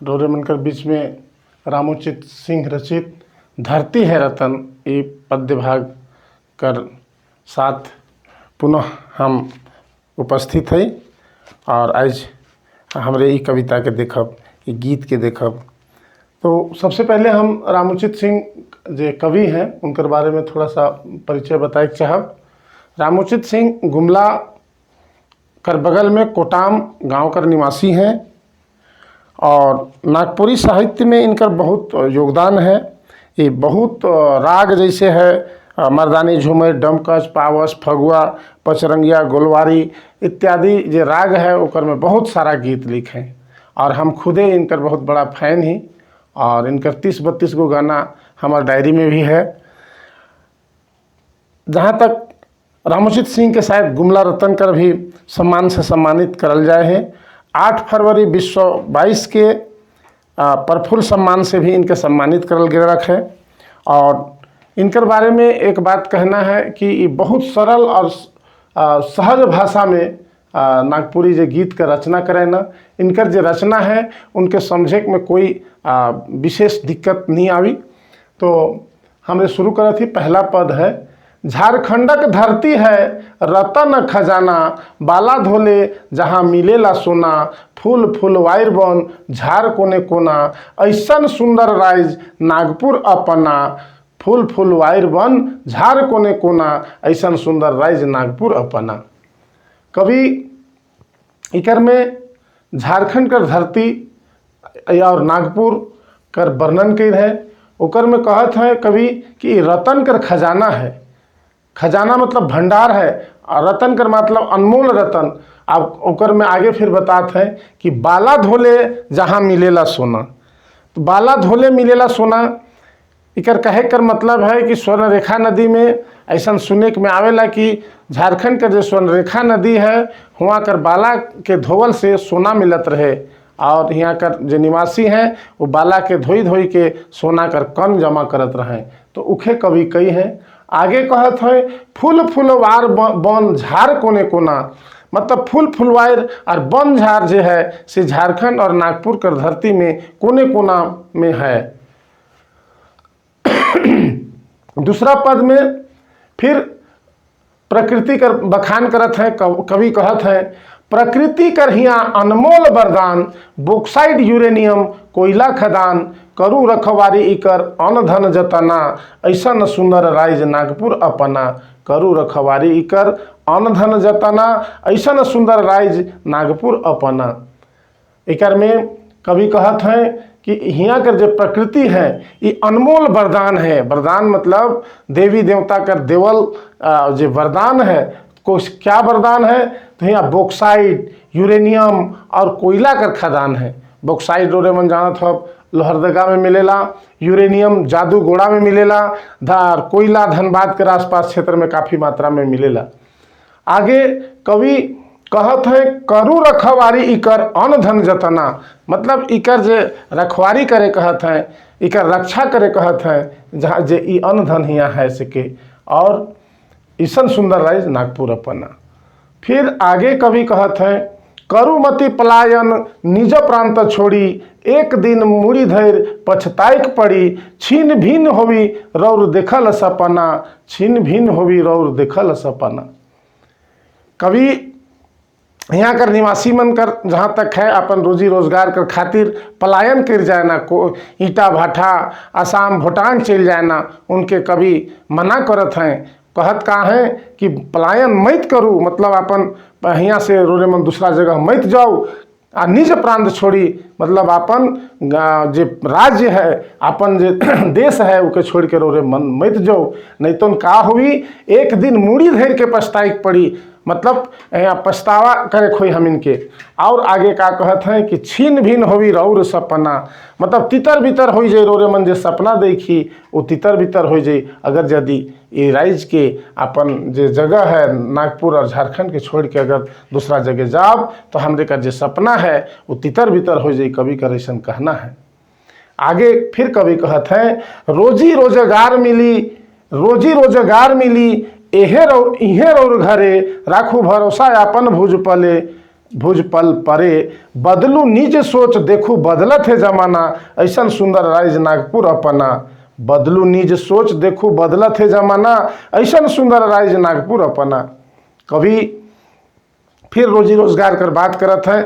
रौरे मनकर बीच में रामोचित सिंह रचित धरती है रतन ये पद्य भाग कर साथ पुनः हम उपस्थित है और आज हमरे ई कविता के देखब, ये गीत के देखब। तो सबसे पहले हम रामोचित सिंह जो कवि हैं उनकर बारे में थोड़ा सा परिचय बताए चाहब। रामोचित सिंह गुमला कर बगल में कोटाम गांव कर निवासी हैं और नागपुरी साहित्य में इनका बहुत योगदान है। ये बहुत राग जैसे है मर्दानी झूमर, डमकच, पावस, फगुआ, पचरंगिया, गोलवारी इत्यादि जो राग है ओकर में बहुत सारा गीत लिखे और हम खुदे इनकर बहुत बड़ा फैन ही और इनकर 30-32 गो गाना हमारे डायरी में भी है। जहाँ तक रामोचित सिंह के शायद गुमला रतन कर भी सम्मान से सम्मानित करल जाए हैं। 8 फरवरी 2022 के प्रफुल्ल सम्मान से भी इनके सम्मानित करल गए रखे और इनकर बारे में एक बात कहना है कि ये बहुत सरल और सहज भाषा में नागपुरी जो गीत का रचना करे ना, इनकर जो रचना है उनके समझे में कोई विशेष दिक्कत नहीं आई। तो हमने शुरू करा थी, पहला पद है, झारखंडक धरती है रतन खजाना, बाला धोले जहाँ मिलेला सोना, फूल फूलवाइर बन झार कोने कोना, ऐसन सुंदर राइज नागपुर अपना, फूल फूलवाइर बन झार कोने कोना, ऐसन सुंदर राइज नागपुर अपना। कवि इकर में झारखंड कर धरती और नागपुर कर वर्णन कर है। ओकर में कहत है कवि कि रतन कर खजाना है। खजाना मतलब भंडार है और रतन कर मतलब अनमोल रतन। अब ओकर में आगे फिर बताते हैं कि बाला धोले जहाँ मिलेला सोना। तो बाला धोले मिलेला सोना इकर कहे कर मतलब है कि स्वर्णरेखा नदी में ऐसा सुने में आवेला कि झारखंड का जो स्वर्णरेखा नदी है वहाँ कर बाला के धोवल से सोना मिलत रहे और यहाँ कर जो निवासी हैं वो बाला के धोई धोई के सोना कर कण जमा करत रहे। तो उखे कवि कई हैं। आगे कहत है फूल फूलवार बन झार कोने कोना, मतलब फूल फुलवार और बन झार जो है से झारखंड और नागपुर कर धरती में कोने कोना में है। दूसरा पद में फिर प्रकृति कर बखान करत है। कवि कहत है प्रकृति कर हिया अनमोल वरदान, बॉक्साइट यूरेनियम कोयला खदान, करू रखवारी इकर अन धन जतना, ऐसा सुंदर राइज नागपुर अपना, करू रखवारी इकर अन धन जतना, ऐसा सुंदर राइज नागपुर अपना। इकर में कवि कहत है कि यहाँ कर जो प्रकृति है ये अनमोल वरदान है। वरदान मतलब देवी देवता कर देवल जो वरदान है। क्या वरदान है? तो यहाँ बॉक्साइट, यूरेनियम और कोयला कर खदान है। बॉक्साइट रोरे मन जानत हो लोहरदगा में मिलेला, यूरेनियम जादूगोड़ा में मिलेला, कोयला धनबाद के आसपास क्षेत्र में काफ़ी मात्रा में मिलेला। आगे कवि कहत है करू रखवारी इकर अन धन जतना, मतलब इकर जे रखवारी करे कहत है, इकर रक्षा करे कहत है, जहाँ जे ई अन धन हिया है सके और ईसन सुंदर राइज नागपुर अपना। फिर आगे कवि कहत है करुमति पलायन निज प्रांत छोड़ी, एक दिन मुड़ी धैर पछताइक पड़ी, छीन भिन्न होवी रौर देखल सपना, छीन भिन्न होवी रौर देखल सपना। कवि यहाँ कर निवासी मन कर जहाँ तक है अपन रोजी रोजगार कर खातिर पलायन कर जाए ना, को ईटा भाटा आसाम भूटान चल जाए ना, उनके कवि मना करत हैं। कहत का है कि पलायन मत करूँ, मतलब अपन यहाँ से रोरे मन दूसरा जगह मत जाओ आ निज प्रांत छोड़ी, मतलब अपन जो राज्य है अपन जो देश है उके छोड़ के रोरे मन मत जाओ, नहीं तो का हुई एक दिन मूड़ी धैर के पछताइक पड़ी, मतलब यहाँ पछतावा करे खोई हम इनके। और आगे का कहत है कि छीन भिन्न होवी रौर सपना, मतलब तितर बितर हो जाए रोरे मन जो सपना देखी वो तितर बितर हो जाए अगर यदि ये राज्य के अपन जो जगह है नागपुर और झारखंड के छोड़ के अगर दूसरा जगह जाओ तो हमरे का जो सपना है वो तितर बितर हो जाए। कवि का ऐसा कहना है। आगे फिर कवि कहत है रोजी रोजगार मिली, रोजी रोजगार मिली, इहे रौर घरे राखू भरोसा अपन भुज पले, भुज पल परे, बदलू निज सोच देखू बदलत है जमाना, ऐसन सुंदर राइज नागपुर अपना। बदलू निज सोच देखू बदलत है जमाना, ऐसन सुंदर राइज नागपुर अपना। कभी फिर रोजी रोजगार कर बात करत है।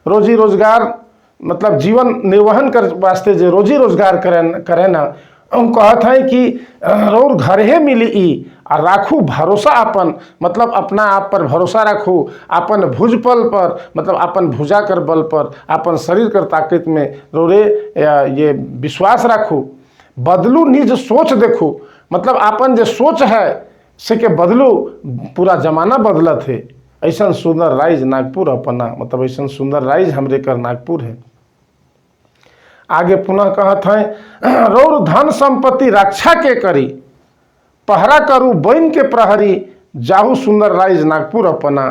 रोजी रोजगार मतलब जीवन निर्वहन कर वास्ते जो रोजी रोजगार करे ना, हम कहत हैं कि रोर घर हे मिली ई और राखू भरोसा अपन, मतलब अपना आप पर भरोसा रखू, अपन भुज पल पर मतलब अपन भुजा कर बल पर, अपन शरीर कर ताकत में रोरे ये विश्वास रखू। बदलू निज सोच देखू, मतलब अपन जो सोच है से के बदलू, पूरा जमाना बदलत है, ऐसा सुंदर राइज नागपुर अपना, मतलब ऐसा सुंदर राइज हमरे कर नागपुर है। आगे पुनः कहत हैं, रौर धन संपत्ति रक्षा के करी, पहरा करूँ बैन के प्रहरी, जाहू सुंदर राइज नागपुर अपना।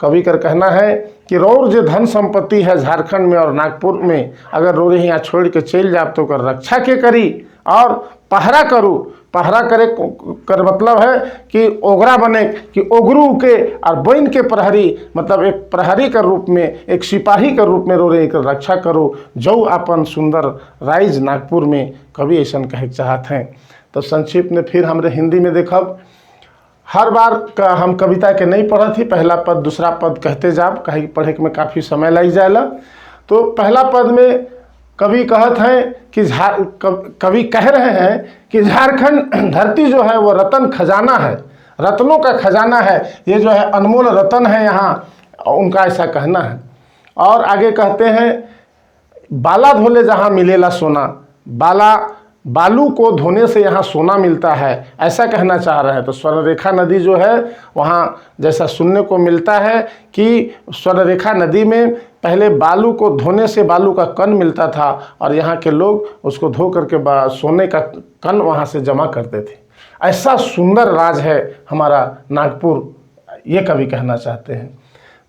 कवि कर कहना है कि रौर जो धन संपत्ति है झारखंड में और नागपुर में, अगर रोरे यहाँ छोड़ के चल जाप तो कर रक्षा के करी और पहरा करूँ। पहरा करे कर मतलब है कि ओगरा बने, कि ओगरू के और बैन के प्रहरी, मतलब एक प्रहरी के रूप में, एक सिपाही के रूप में रोरे एक रक्षा करो, जो अपन सुंदर राइज नागपुर में। कवि ऐसा कहे चाहते हैं। तो संक्षिप्त में फिर हमरे हिंदी में देखब, हर बार का हम कविता के नहीं पढ़ा थी, पहला पद दूसरा पद कहते जाब, कहीं पढ़े में काफ़ी समय लग जाएगा। तो पहला पद में कवि कहत हैं कि कवि कह रहे हैं कि झारखंड धरती जो है वो रतन खजाना है, रत्नों का खजाना है, ये जो है अनमोल रतन है यहाँ, उनका ऐसा कहना है। और आगे कहते हैं, बाला धोले जहाँ मिलेला सोना, बालू को धोने से यहाँ सोना मिलता है, ऐसा कहना चाह रहे हैं। तो स्वर्णरेखा नदी जो है वहाँ जैसा सुनने को मिलता है कि स्वर्णरेखा नदी में पहले बालू को धोने से बालू का कण मिलता था और यहाँ के लोग उसको धो करके सोने का कण वहाँ से जमा करते थे। ऐसा सुंदर राज है हमारा नागपुर, ये कवि कहना चाहते हैं।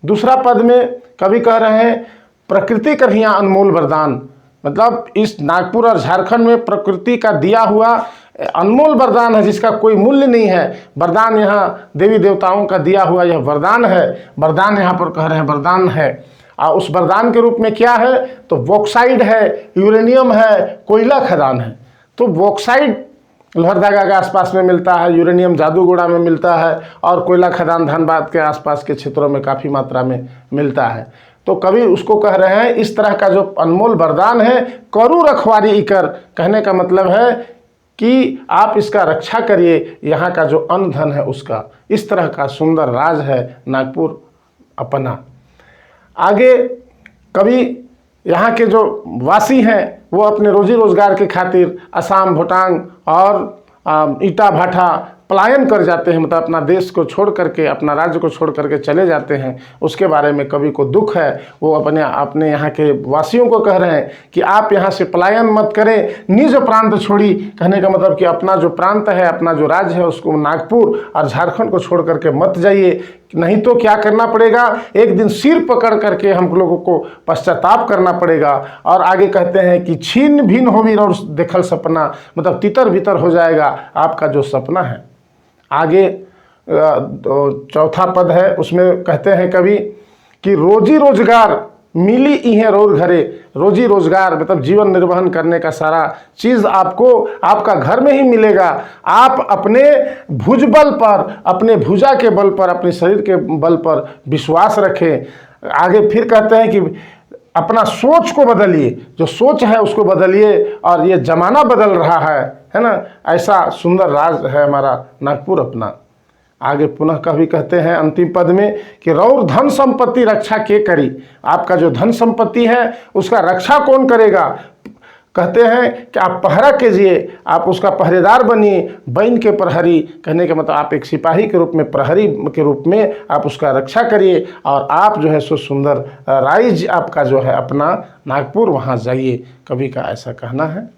दूसरा पद में कवि कह रहे हैं, प्रकृति कर यहाँ अनमोल वरदान, मतलब इस नागपुर और झारखंड में प्रकृति का दिया हुआ अनमोल वरदान है जिसका कोई मूल्य नहीं है। वरदान यहाँ देवी देवताओं का दिया हुआ यह वरदान है। वरदान यहाँ पर कह रहे हैं वरदान है, और उस वरदान के रूप में क्या है, तो बॉक्साइड है, यूरेनियम है, कोयला खदान है। तो बॉक्साइड लोहरदगा के आसपास में मिलता है, यूरेनियम जादूगोड़ा में मिलता है, और कोयला खदान धनबाद के आसपास के क्षेत्रों में काफ़ी मात्रा में मिलता है। तो कवि उसको कह रहे हैं, इस तरह का जो अनमोल वरदान है, करू रखवारी इकर, कहने का मतलब है कि आप इसका रक्षा करिए, यहाँ का जो अन्न धन है उसका। इस तरह का सुंदर राज है नागपुर अपना। आगे कवि यहाँ के जो वासी हैं वो अपने रोजी रोजगार के खातिर असम, भूटान और ईटा भाटा पलायन कर जाते हैं, मतलब अपना देश को छोड़ करके, अपना राज्य को छोड़ करके चले जाते हैं। उसके बारे में कवि को दुख है। वो अपने यहाँ के वासियों को कह रहे हैं कि आप यहाँ से पलायन मत करें, निज प्रांत छोड़ी, कहने का मतलब कि अपना जो प्रांत है, अपना जो राज्य है, उसको नागपुर और झारखंड को छोड़ करके मत जाइए, नहीं तो क्या करना पड़ेगा, एक दिन सिर पकड़ करके हम लोगों को पश्चाताप करना पड़ेगा। और आगे कहते हैं कि छीन भिन्न हो भी और देखल सपना, मतलब तितर बितर हो जाएगा आपका जो सपना है। आगे चौथा पद है, उसमें कहते हैं कवि कि रोजी रोजगार मिली इहें रोर घरे, रोजी रोजगार मतलब जीवन निर्वहन करने का सारा चीज़ आपको आपका घर में ही मिलेगा। आप अपने भुजबल पर, अपने भुजा के बल पर, अपने शरीर के बल पर विश्वास रखें। आगे फिर कहते हैं कि अपना सोच को बदलिए, जो सोच है उसको बदलिए, और ये जमाना बदल रहा है ना। ऐसा सुंदर राज है हमारा नागपुर अपना। आगे पुनः कवि कहते हैं अंतिम पद में कि रौर धन संपत्ति रक्षा के करी, आपका जो धन संपत्ति है उसका रक्षा कौन करेगा। कहते हैं कि आप पहरा कीजिए, आप उसका पहरेदार बनिए, बैन के प्रहरी, कहने का मतलब आप एक सिपाही के रूप में, प्रहरी के रूप में आप उसका रक्षा करिए, और आप जो है सो सुंदर राइज आपका जो है अपना नागपुर, वहाँ जाइए। कवि का ऐसा कहना है।